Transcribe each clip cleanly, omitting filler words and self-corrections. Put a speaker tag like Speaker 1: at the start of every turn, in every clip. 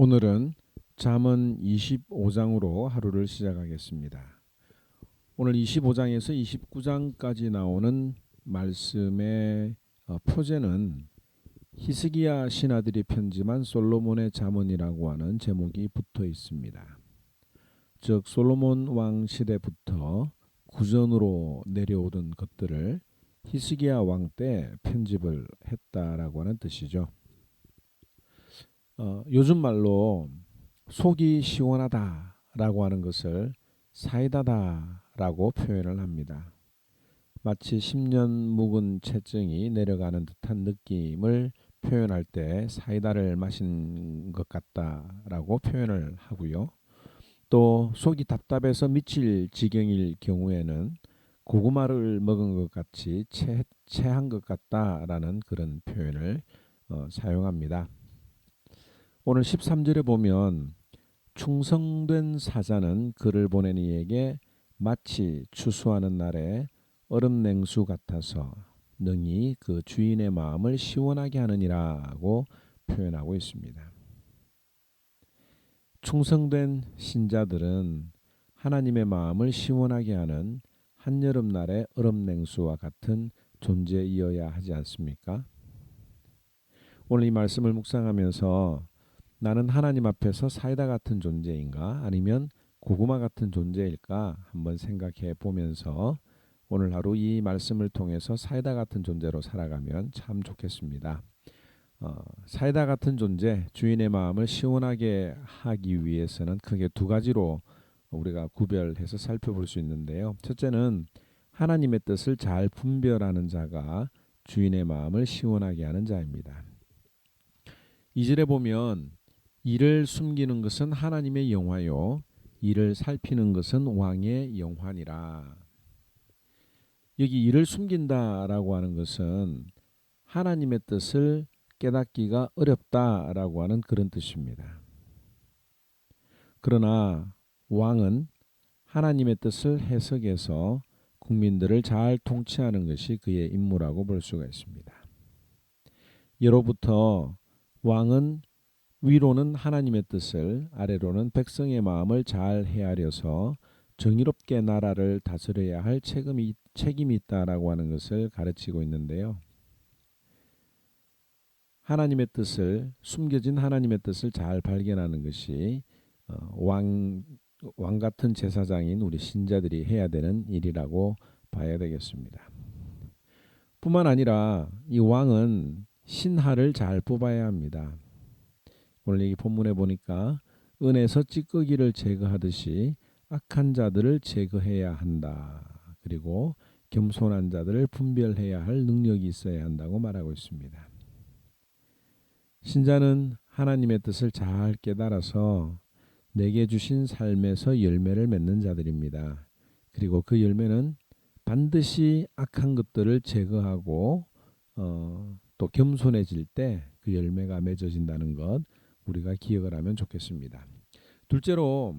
Speaker 1: 오늘은 잠언 25장으로 하루를 시작하겠습니다. 오늘 25장에서 29장까지 나오는 말씀의 표제는 히스기야 신하들이 편집한 솔로몬의 잠언이라고 하는 제목이 붙어 있습니다. 즉 솔로몬 왕 시대부터 구전으로 내려오던 것들을 히스기야 왕 때 편집을 했다라고 하는 뜻이죠. 요즘 말로 속이 시원하다라고 하는 것을 사이다다라고 표현을 합니다. 마치 10년 묵은 체증이 내려가는 듯한 느낌을 표현할 때 사이다를 마신 것 같다라고 표현을 하고요. 또 속이 답답해서 미칠 지경일 경우에는 고구마를 먹은 것 같이 체한 것 같다라는 그런 표현을 사용합니다. 오늘 13절에 보면 충성된 사자는 그를 보낸 이에게 마치 추수하는 날에 얼음 냉수 같아서 능히 그 주인의 마음을 시원하게 하느니라고 표현하고 있습니다. 충성된 신자들은 하나님의 마음을 시원하게 하는 한여름날의 얼음 냉수와 같은 존재이어야 하지 않습니까? 오늘 이 말씀을 묵상하면서 나는 하나님 앞에서 사이다 같은 존재인가 아니면 고구마 같은 존재일까 한번 생각해 보면서 오늘 하루 이 말씀을 통해서 사이다 같은 존재로 살아가면 참 좋겠습니다. 사이다 같은 존재, 주인의 마음을 시원하게 하기 위해서는 크게 두 가지로 우리가 구별해서 살펴볼 수 있는데요. 첫째는 하나님의 뜻을 잘 분별하는 자가 주인의 마음을 시원하게 하는 자입니다. 2절에 보면 이를 숨기는 것은 하나님의 영화요 이를 살피는 것은 왕의 영화니라. 여기 이를 숨긴다라고 하는 것은 하나님의 뜻을 깨닫기가 어렵다라고 하는 그런 뜻입니다. 그러나 왕은 하나님의 뜻을 해석해서 국민들을 잘 통치하는 것이 그의 임무라고 볼 수가 있습니다. 예로부터 왕은 위로는 하나님의 뜻을, 아래로는 백성의 마음을 잘 헤아려서 정의롭게 나라를 다스려야 할 책임이 있다라고 하는 것을 가르치고 있는데요. 하나님의 뜻을, 숨겨진 하나님의 뜻을 잘 발견하는 것이 왕 같은 제사장인 우리 신자들이 해야 되는 일이라고 봐야 되겠습니다. 뿐만 아니라 이 왕은 신하를 잘 뽑아야 합니다. 오늘 이 본문에 보니까 은에서 찌꺼기를 제거하듯이 악한 자들을 제거해야 한다. 그리고 겸손한 자들을 분별해야 할 능력이 있어야 한다고 말하고 있습니다. 신자는 하나님의 뜻을 잘 깨달아서 내게 주신 삶에서 열매를 맺는 자들입니다. 그리고 그 열매는 반드시 악한 것들을 제거하고 또 겸손해질 때 그 열매가 맺어진다는 것 우리가 기억을 하면 좋겠습니다. 둘째로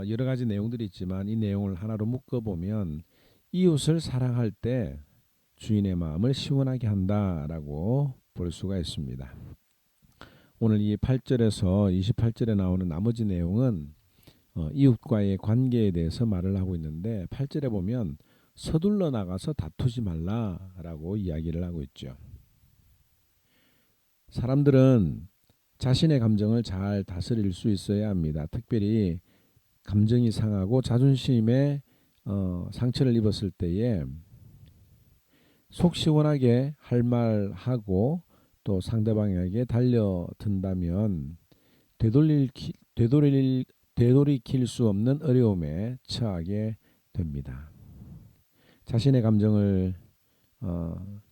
Speaker 1: 여러 가지 내용들이 있지만 이 내용을 하나로 묶어보면 이웃을 사랑할 때 주인의 마음을 시원하게 한다라고 볼 수가 있습니다. 오늘 이 8절에서 28절에 나오는 나머지 내용은 이웃과의 관계에 대해서 말을 하고 있는데 8절에 보면 서둘러 나가서 다투지 말라라고 이야기를 하고 있죠. 사람들은 자신의 감정을 잘 다스릴 수 있어야 합니다. 특별히 감정이 상하고 자존심에 상처를 입었을 때에 속 시원하게 할 말하고 또 상대방에게 달려든다면 되돌이킬 수 없는 어려움에 처하게 됩니다. 자신의 감정을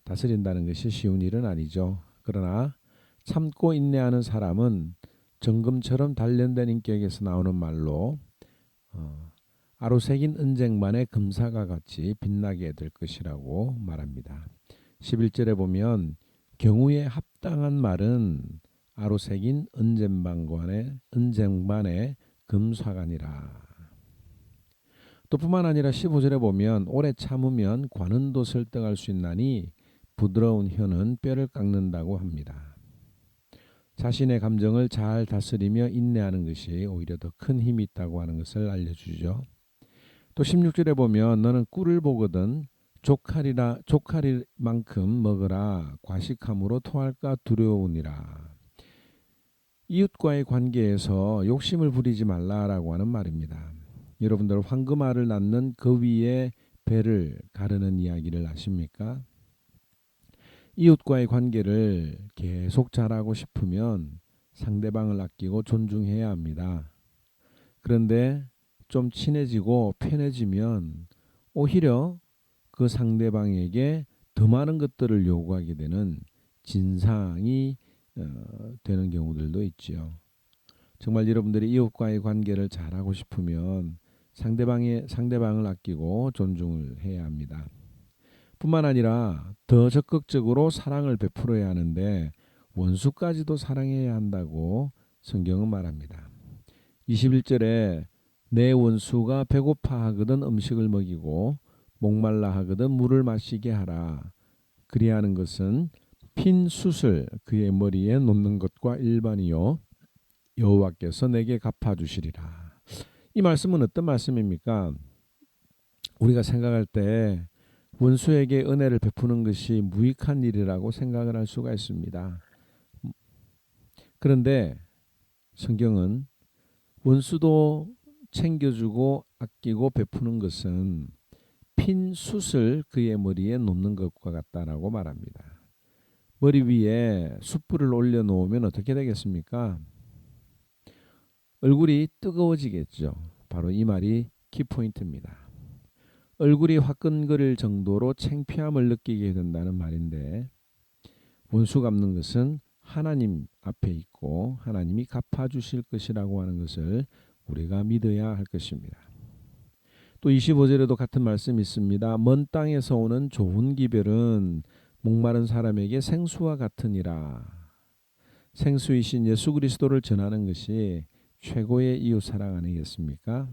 Speaker 1: 다스린다는 것이 쉬운 일은 아니죠. 그러나 참고 인내하는 사람은 정금처럼 단련된 인격에서 나오는 말로 아로새긴 은쟁반의 금사가 같이 빛나게 될 것이라고 말합니다. 11절에 보면 경우에 합당한 말은 아로새긴 은쟁반의 금사가니라. 또 뿐만 아니라 15절에 보면 오래 참으면 관은도 설득할 수 있나니 부드러운 혀는 뼈를 깎는다고 합니다. 자신의 감정을 잘 다스리며 인내하는 것이 오히려 더 큰 힘이 있다고 하는 것을 알려주죠. 또 16절에 보면 너는 꿀을 보거든 조카리만큼 먹으라 과식함으로 토할까 두려우니라. 이웃과의 관계에서 욕심을 부리지 말라라고 하는 말입니다. 여러분들 황금알을 낳는 그 위에 배를 가르는 이야기를 아십니까? 이웃과의 관계를 계속 잘하고 싶으면 상대방을 아끼고 존중해야 합니다. 그런데 좀 친해지고 편해지면 오히려 그 상대방에게 더 많은 것들을 요구하게 되는 진상이 되는 경우들도 있지요. 정말 여러분들이 이웃과의 관계를 잘하고 싶으면 상대방을 아끼고 존중을 해야 합니다. 뿐만 아니라 더 적극적으로 사랑을 베풀어야 하는데 원수까지도 사랑해야 한다고 성경은 말합니다. 21절에 내 원수가 배고파 하거든 음식을 먹이고 목말라 하거든 물을 마시게 하라. 그리하는 것은 핀 숯을 그의 머리에 놓는 것과 일반이요 여호와께서 내게 갚아주시리라. 이 말씀은 어떤 말씀입니까? 우리가 생각할 때 원수에게 은혜를 베푸는 것이 무익한 일이라고 생각을 할 수가 있습니다. 그런데 성경은 원수도 챙겨주고 아끼고 베푸는 것은 핀 숯을 그의 머리에 놓는 것과 같다라고 말합니다. 머리 위에 숯불을 올려놓으면 어떻게 되겠습니까? 얼굴이 뜨거워지겠죠. 바로 이 말이 키포인트입니다. 얼굴이 화끈거릴 정도로 창피함을 느끼게 된다는 말인데 원수 갚는 것은 하나님 앞에 있고 하나님이 갚아주실 것이라고 하는 것을 우리가 믿어야 할 것입니다. 또 25절에도 같은 말씀이 있습니다. 먼 땅에서 오는 좋은 기별은 목마른 사람에게 생수와 같으니라. 생수이신 예수 그리스도를 전하는 것이 최고의 이웃 사랑 아니겠습니까?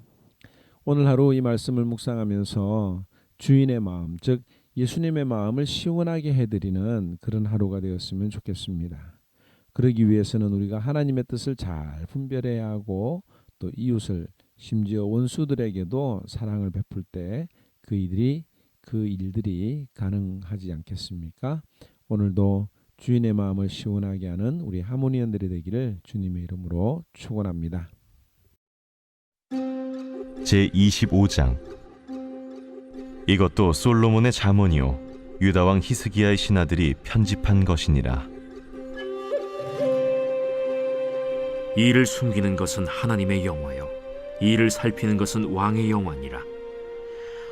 Speaker 1: 오늘 하루 이 말씀을 묵상하면서 주인의 마음, 즉 예수님의 마음을 시원하게 해드리는 그런 하루가 되었으면 좋겠습니다. 그러기 위해서는 우리가 하나님의 뜻을 잘 분별해야 하고 또 이웃을 심지어 원수들에게도 사랑을 베풀 때 그 일들이 가능하지 않겠습니까? 오늘도 주인의 마음을 시원하게 하는 우리 하모니언들이 되기를 주님의 이름으로 축원합니다.
Speaker 2: 제25장 이것도 솔로몬의 잠언이요 유다 왕 히스기야의 신하들이 편집한 것이니라.
Speaker 3: 이를 숨기는 것은 하나님의 영화요 이를 살피는 것은 왕의 영화니라.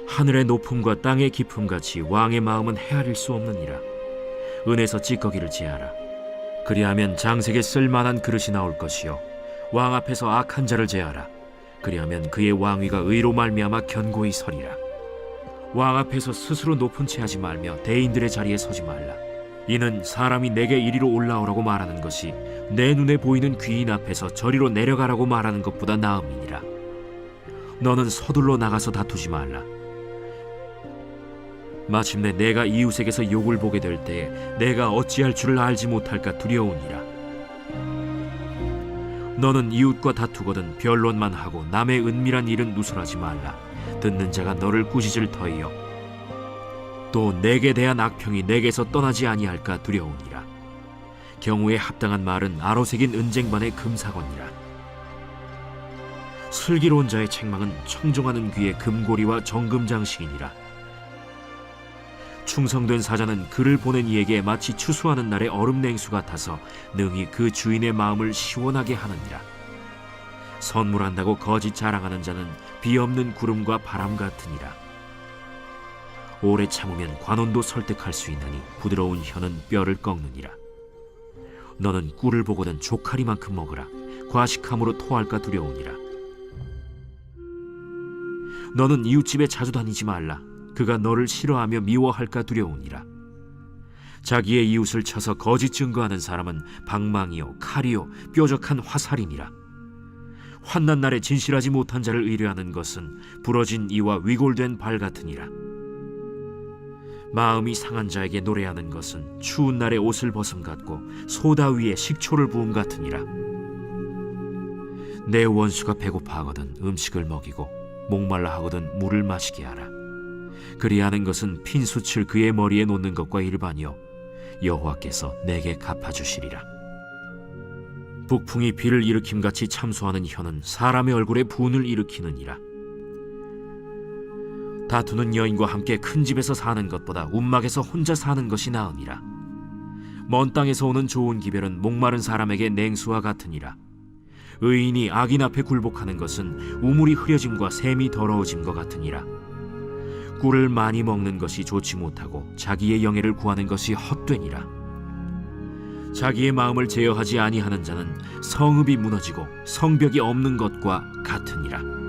Speaker 3: 하늘의 높음과 땅의 깊음같이 왕의 마음은 헤아릴 수 없느니라. 은에서 찌꺼기를 제하라. 그리하면 장색에 쓸만한 그릇이 나올 것이요 왕 앞에서 악한 자를 제하라. 그리하면 그의 왕위가 의로 말미암아 견고히 서리라. 왕 앞에서 스스로 높은 채 하지 말며 대인들의 자리에 서지 말라. 이는 사람이 내게 이리로 올라오라고 말하는 것이 내 눈에 보이는 귀인 앞에서 저리로 내려가라고 말하는 것보다 나음이니라. 너는 서둘러 나가서 다투지 말라. 마침내 내가 이웃에게서 욕을 보게 될 때에 내가 어찌할 줄을 알지 못할까 두려우니라. 너는 이웃과 다투거든 변론만 하고 남의 은밀한 일은 누설하지 말라. 듣는 자가 너를 꾸짖을 터이요 또 내게 대한 악평이 내게서 떠나지 아니할까 두려우니라. 경우에 합당한 말은 아로새긴 은쟁반의 금사건이라. 슬기로운 자의 책망은 청정하는 귀의 금고리와 정금장식이니라. 충성된 사자는 그를 보낸 이에게 마치 추수하는 날의 얼음 냉수 같아서 능히 그 주인의 마음을 시원하게 하느니라. 선물한다고 거짓 자랑하는 자는 비 없는 구름과 바람 같으니라. 오래 참으면 관원도 설득할 수 있나니 부드러운 혀는 뼈를 꺾느니라. 너는 꿀을 보고는 조카리만큼 먹으라. 과식함으로 토할까 두려우니라. 너는 이웃집에 자주 다니지 말라. 그가 너를 싫어하며 미워할까 두려우니라. 자기의 이웃을 쳐서 거짓 증거하는 사람은 방망이요 칼이요 뾰족한 화살이니라. 환난 날에 진실하지 못한 자를 의뢰하는 것은 부러진 이와 위골된 발 같으니라. 마음이 상한 자에게 노래하는 것은 추운 날에 옷을 벗음 같고 소다 위에 식초를 부음 같으니라. 내 원수가 배고파하거든 음식을 먹이고 목말라 하거든 물을 마시게 하라. 그리하는 것은 핀수칠 그의 머리에 놓는 것과 일반이요 여호와께서 내게 갚아주시리라. 북풍이 비를 일으킴같이 참소하는 혀는 사람의 얼굴에 분을 일으키느니라. 다투는 여인과 함께 큰 집에서 사는 것보다 움막에서 혼자 사는 것이 나으니라. 먼 땅에서 오는 좋은 기별은 목마른 사람에게 냉수와 같으니라. 의인이 악인 앞에 굴복하는 것은 우물이 흐려짐과 샘이 더러워짐과 같으니라. 꿀을 많이 먹는 것이 좋지 못하고 자기의 영예를 구하는 것이 헛되니라. 자기의 마음을 제어하지 아니하는 자는 성읍이 무너지고 성벽이 없는 것과 같으니라.